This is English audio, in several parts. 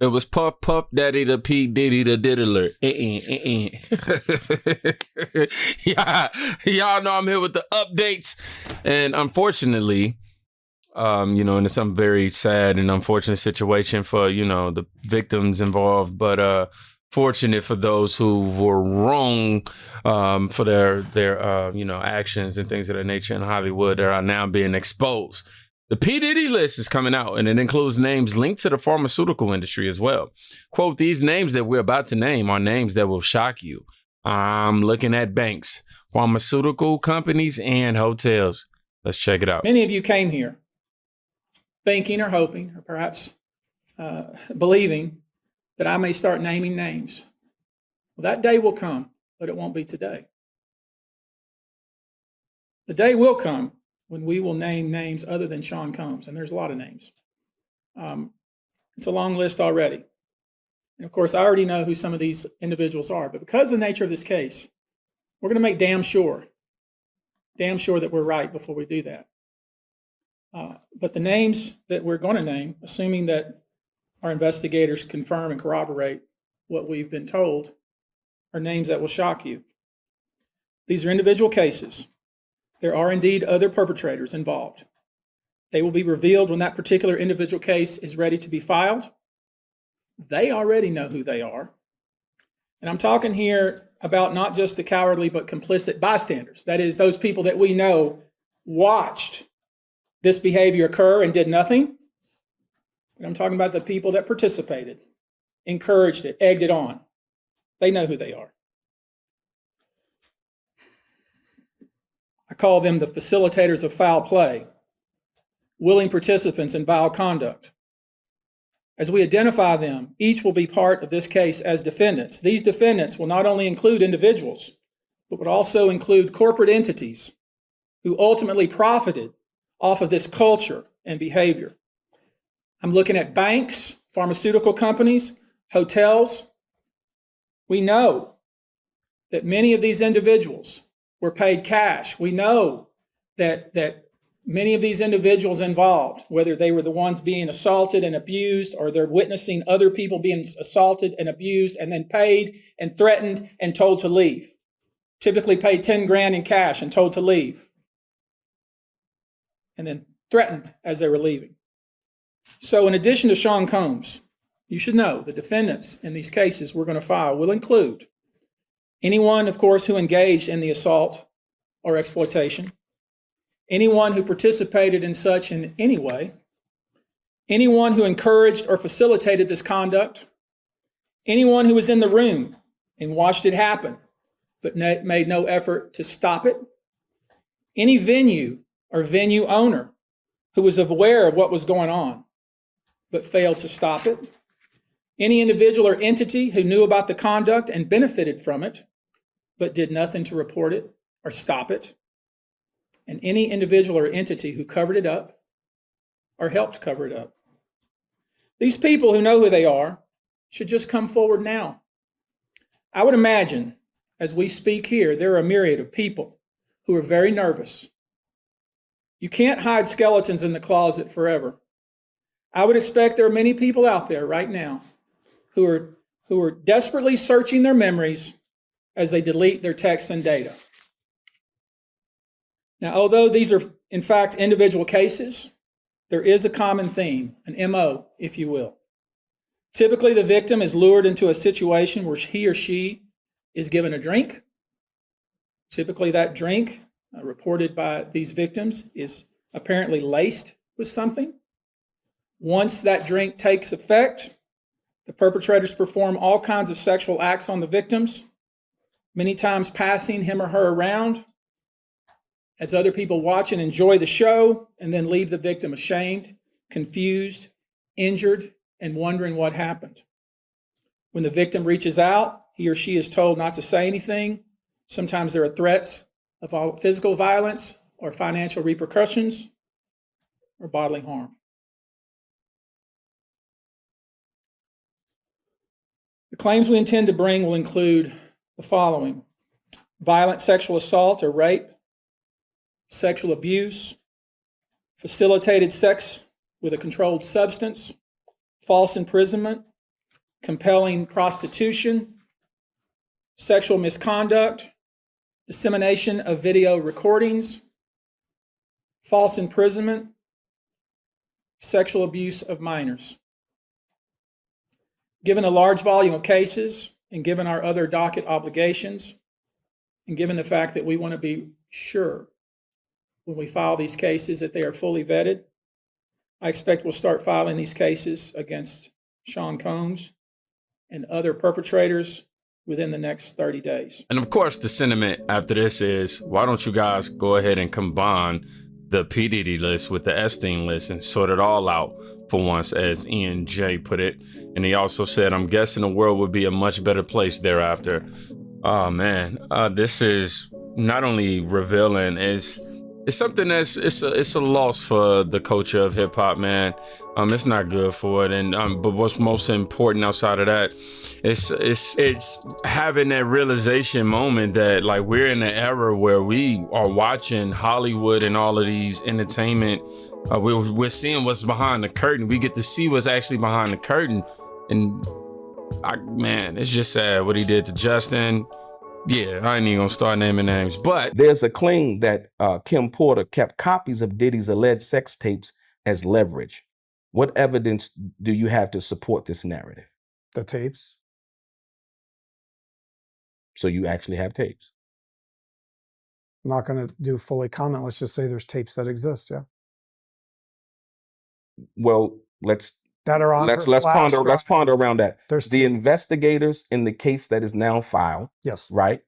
It was Puff Puff Daddy the P Diddy the Diddler. Yeah, y'all know I'm here with the updates, and unfortunately, into some very sad and unfortunate situation for the victims involved, but fortunate for those who were wrong for their actions and things of that nature in Hollywood that are now being exposed. The P. Diddy list is coming out, and it includes names linked to the pharmaceutical industry as well. Quote, these names that we're about to name are names that will shock you. I'm looking at banks, pharmaceutical companies, and hotels. Let's check it out. Many of you came here thinking or hoping or perhaps believing that I may start naming names. Well, that day will come, but it won't be today. The day will come when we will name names other than Sean Combs, and there's a lot of names. It's a long list already. And of course, I already know who some of these individuals are, but because of the nature of this case, we're going to make damn sure that we're right before we do that. But the names that we're going to name, assuming that our investigators confirm and corroborate what we've been told, are names that will shock you. These are individual cases. There are indeed other perpetrators involved. They will be revealed when that particular individual case is ready to be filed. They already know who they are. And I'm talking here about not just the cowardly but complicit bystanders. That is, those people that we know watched this behavior occur and did nothing. And I'm talking about the people that participated, encouraged it, egged it on. They know who they are. I call them the facilitators of foul play, willing participants in vile conduct. As we identify them, each will be part of this case as defendants. These defendants will not only include individuals, but would also include corporate entities who ultimately profited off of this culture and behavior. I'm looking at banks, pharmaceutical companies, hotels. We know that many of these individuals were paid cash. We know that many of these individuals involved, whether they were the ones being assaulted and abused, or they're witnessing other people being assaulted and abused and then paid and threatened and told to leave. Typically paid 10 grand in cash and told to leave. And then threatened as they were leaving. So in addition to Sean Combs, you should know the defendants in these cases we're going to file will include anyone, of course, who engaged in the assault or exploitation, anyone who participated in such in any way, anyone who encouraged or facilitated this conduct, anyone who was in the room and watched it happen but made no effort to stop it, any venue or venue owner who was aware of what was going on but failed to stop it, any individual or entity who knew about the conduct and benefited from it but did nothing to report it or stop it, and any individual or entity who covered it up or helped cover it up. These people who know who they are should just come forward now. I would imagine, as we speak here, there are a myriad of people who are very nervous. You can't hide skeletons in the closet forever. I would expect there are many people out there right now who are desperately searching their memories as they delete their texts and data. Now, although these are, in fact, individual cases, there is a common theme, an MO, if you will. Typically, the victim is lured into a situation where he or she is given a drink. Typically, that drink, reported by these victims, is apparently laced with something. Once that drink takes effect, the perpetrators perform all kinds of sexual acts on the victims, many times passing him or her around as other people watch and enjoy the show, and then leave the victim ashamed, confused, injured, and wondering what happened. When the victim reaches out, he or she is told not to say anything. Sometimes there are threats of physical violence or financial repercussions or bodily harm. The claims we intend to bring will include the following: violent sexual assault or rape, sexual abuse, facilitated sex with a controlled substance, false imprisonment, compelling prostitution, sexual misconduct, dissemination of video recordings, false imprisonment, sexual abuse of minors. Given the large volume of cases and given our other docket obligations, and given the fact that we want to be sure when we file these cases that they are fully vetted, I expect we'll start filing these cases against Sean Combs and other perpetrators within the next 30 days. And of course, the sentiment after this is, why don't you guys go ahead and combine the P. Diddy list with the Epstein list and sort it all out for once, as Ian J. put it. And he also said, I'm guessing the world would be a much better place thereafter. Oh man, this is not only revealing, it's something that's it's a loss for the culture of hip hop, man. It's not good for it, and but what's most important outside of that, it's having that realization moment that like we're in an era where we are watching Hollywood and all of these entertainment. We're seeing what's behind the curtain. We get to see what's actually behind the curtain, and man, it's just sad what he did to Justin. Yeah, I ain't even gonna start naming names, but there's a claim that Kim Porter kept copies of Diddy's alleged sex tapes as leverage. What evidence do you have to support this narrative? The tapes. So you actually have tapes? I'm not going to do fully comment. Let's just say there's tapes that exist. Yeah. Well, let's ponder around that. There's the investigators in the case that is now filed, yes, right,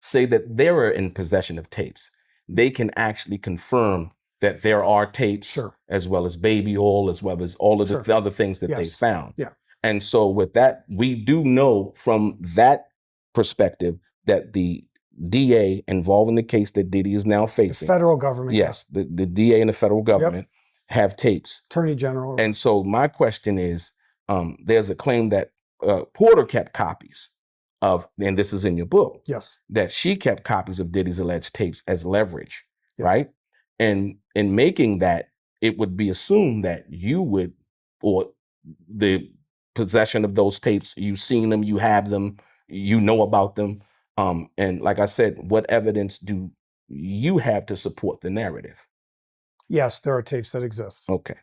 say that they're in possession of tapes. They can actually confirm that there are tapes, sure, as well as baby oil, as well as all of the other things that they found. Yeah. And so with that, we do know from that perspective that the DA involved in the case that Diddy is now facing, the federal government, yes, the DA and the federal government have tapes. Attorney General. And so my question is, there's a claim that Porter kept copies of, and this is in your book, yes, that she kept copies of Diddy's alleged tapes as leverage, yes, right? And in making that, it would be assumed that you would, or the possession of those tapes, you've seen them, you have them, you know about them. And like I said, what evidence do you have to support the narrative? Yes, there are tapes that exist. Okay.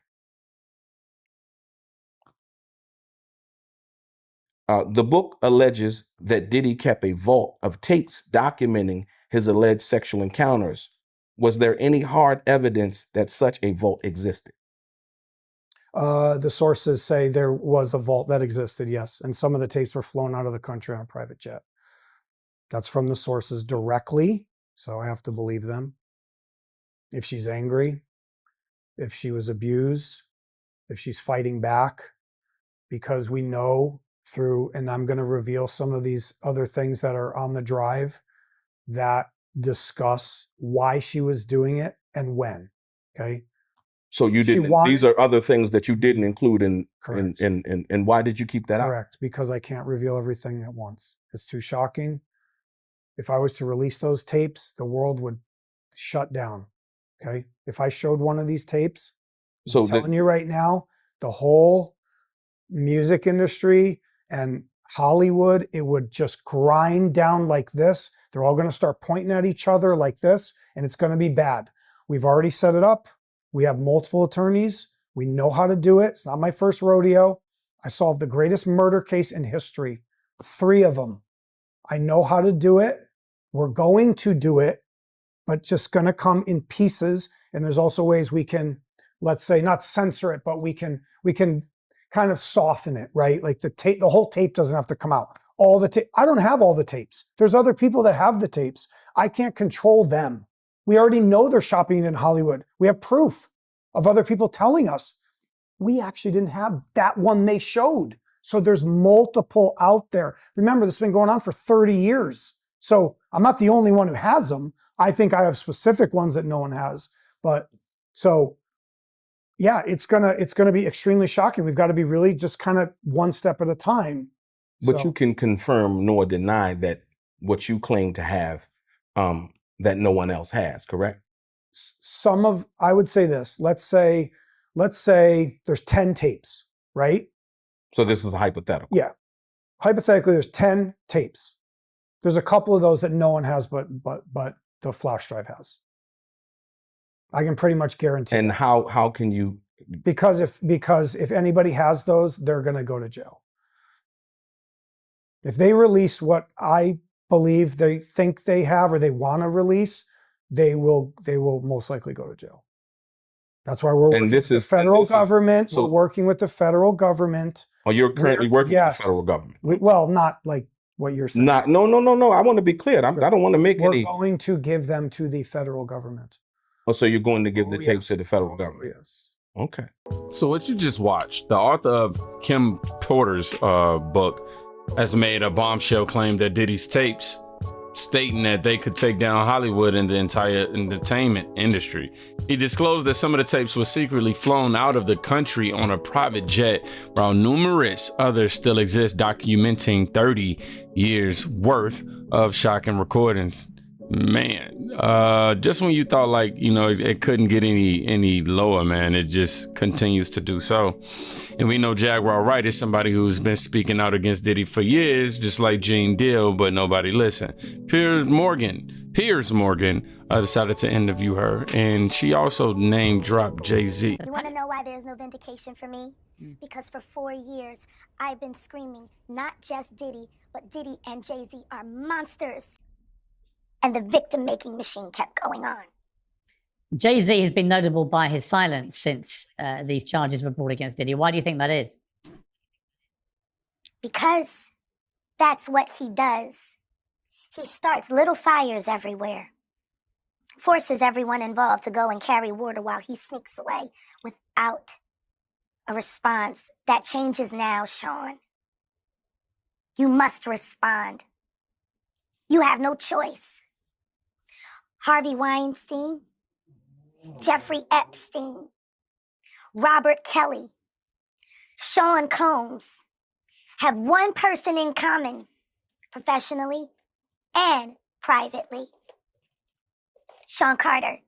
The book alleges that Diddy kept a vault of tapes documenting his alleged sexual encounters. Was there any hard evidence that such a vault existed? The sources say there was a vault that existed, yes. And some of the tapes were flown out of the country on a private jet. That's from the sources directly, so I have to believe them. If she's angry, if she was abused, if she's fighting back, because we know through, and I'm going to reveal some of these other things that are on the drive that discuss why she was doing it and when. Okay. So you didn't, these are other things that you didn't include in, and why did you keep that out? Correct. Because I can't reveal everything at once. It's too shocking. If I was to release those tapes, the world would shut down. Okay. If I showed one of these tapes, I'm telling you right now, the whole music industry and Hollywood, it would just grind down like this. They're all going to start pointing at each other like this, and it's going to be bad. We've already set it up. We have multiple attorneys. We know how to do it. It's not my first rodeo. I solved the greatest murder case in history, 3 of them. I know how to do it. We're going to do it, but just going to come in pieces. And there's also ways we can, let's say, not censor it, but we can kind of soften it, right? Like the whole tape doesn't have to come out. All the tape. I don't have all the tapes. There's other people that have the tapes. I can't control them. We already know they're shopping in Hollywood. We have proof of other people telling us. We actually didn't have that one they showed. So there's multiple out there. Remember, this has been going on for 30 years. So I'm not the only one who has them. I think I have specific ones that no one has. But so yeah, it's gonna be extremely shocking. We've got to be really just kind of one step at a time. But you can confirm nor deny that what you claim to have, that no one else has, correct? I would say this. Let's say there's 10 tapes, right? So this is a hypothetical. Yeah. hypothetically, there's 10 tapes. There's a couple of those that no one has, but the flash drive has. I can pretty much guarantee. And that. how can you? Because if anybody has those, they're going to go to jail. If they release what I believe they think they have or they want to release, they will most likely go to jail. That's why we're working with the federal government. We're working with the federal government. Oh, you're currently working with the federal government. Well, not like what you're saying. No. I want to be clear. I don't want to make We're going to give them to the federal government. Oh, so you're going to give the tapes to the federal government? Yes. Okay. So what you just watched, the author of Kim Porter's book has made a bombshell claim that Diddy's tapes, stating that they could take down Hollywood and the entire entertainment industry. He disclosed that some of the tapes were secretly flown out of the country on a private jet, while numerous others still exist, documenting 30 years worth of shocking recordings. Man, just when you thought like, you know, it couldn't get any lower, man, it just continues to do so. And we know Jaguar Wright is somebody who's been speaking out against Diddy for years, just like Gene Deal, but nobody listened. Piers Morgan decided to interview her, and she also name dropped Jay-Z. You want to know why there's no vindication for me? Because for 4 years, I've been screaming, not just Diddy, but Diddy and Jay-Z are monsters. And the victim-making machine kept going on. Jay-Z has been notable by his silence since these charges were brought against Diddy. Why do you think that is? Because that's what he does. He starts little fires everywhere, forces everyone involved to go and carry water while he sneaks away without a response. That changes now, Sean. You must respond. You have no choice. Harvey Weinstein, Jeffrey Epstein, Robert Kelly, Sean Combs have one person in common, professionally and privately. Sean Carter.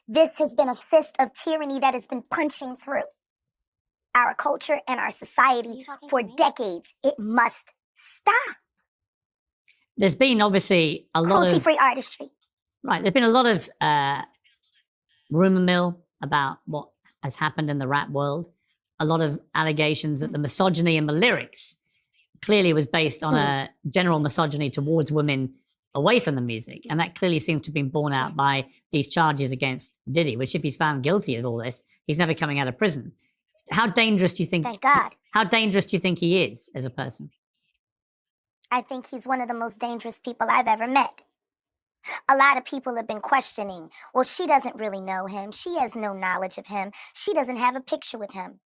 This has been a fist of tyranny that has been punching through our culture and our society for decades. It must stop. There's been obviously a lot of cruelty-free artistry. Right, there's been a lot of rumor mill about what has happened in the rap world. A lot of allegations that the misogyny in the lyrics clearly was based on a general misogyny towards women away from the music. And that clearly seems to have been borne out by these charges against Diddy, which if he's found guilty of all this, he's never coming out of prison. How dangerous do you think? Thank God. How dangerous do you think he is as a person? I think he's one of the most dangerous people I've ever met. A lot of people have been questioning, well, she doesn't really know him. She has no knowledge of him. She doesn't have a picture with him.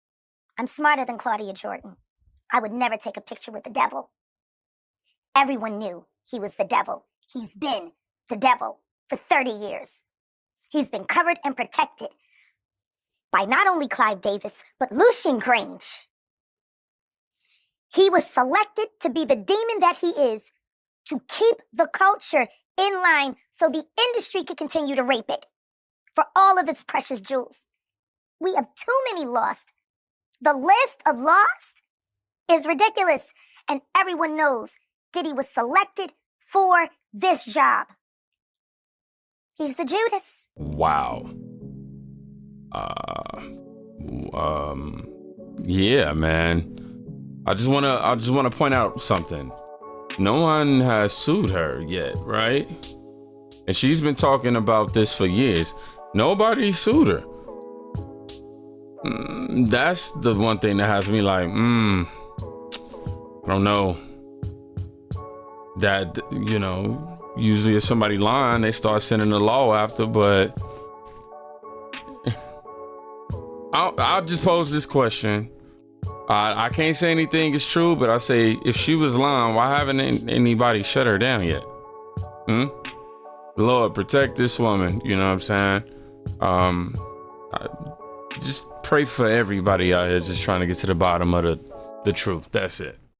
I'm smarter than Claudia Jordan. I would never take a picture with the devil. Everyone knew he was the devil. He's been the devil for 30 years. He's been covered and protected by not only Clive Davis, but Lucian Grange. He was selected to be the demon that he is, to keep the culture in line so the industry could continue to rape it for all of its precious jewels. We have too many lost. The list of lost is ridiculous, and everyone knows Diddy was selected for this job. He's the Judas. Wow. Yeah, man. I just wanna point out something. No one has sued her yet, right? And she's been talking about this for years. Nobody sued her. That's the one thing that has me like, I don't know. That, you know, usually if somebody lying, they start sending the law after, but I'll just pose this question. I can't say anything is true, but I say if she was lying, why haven't anybody shut her down yet? Lord, protect this woman. You know what I'm saying? I just pray for everybody out here just trying to get to the bottom of the truth. That's it.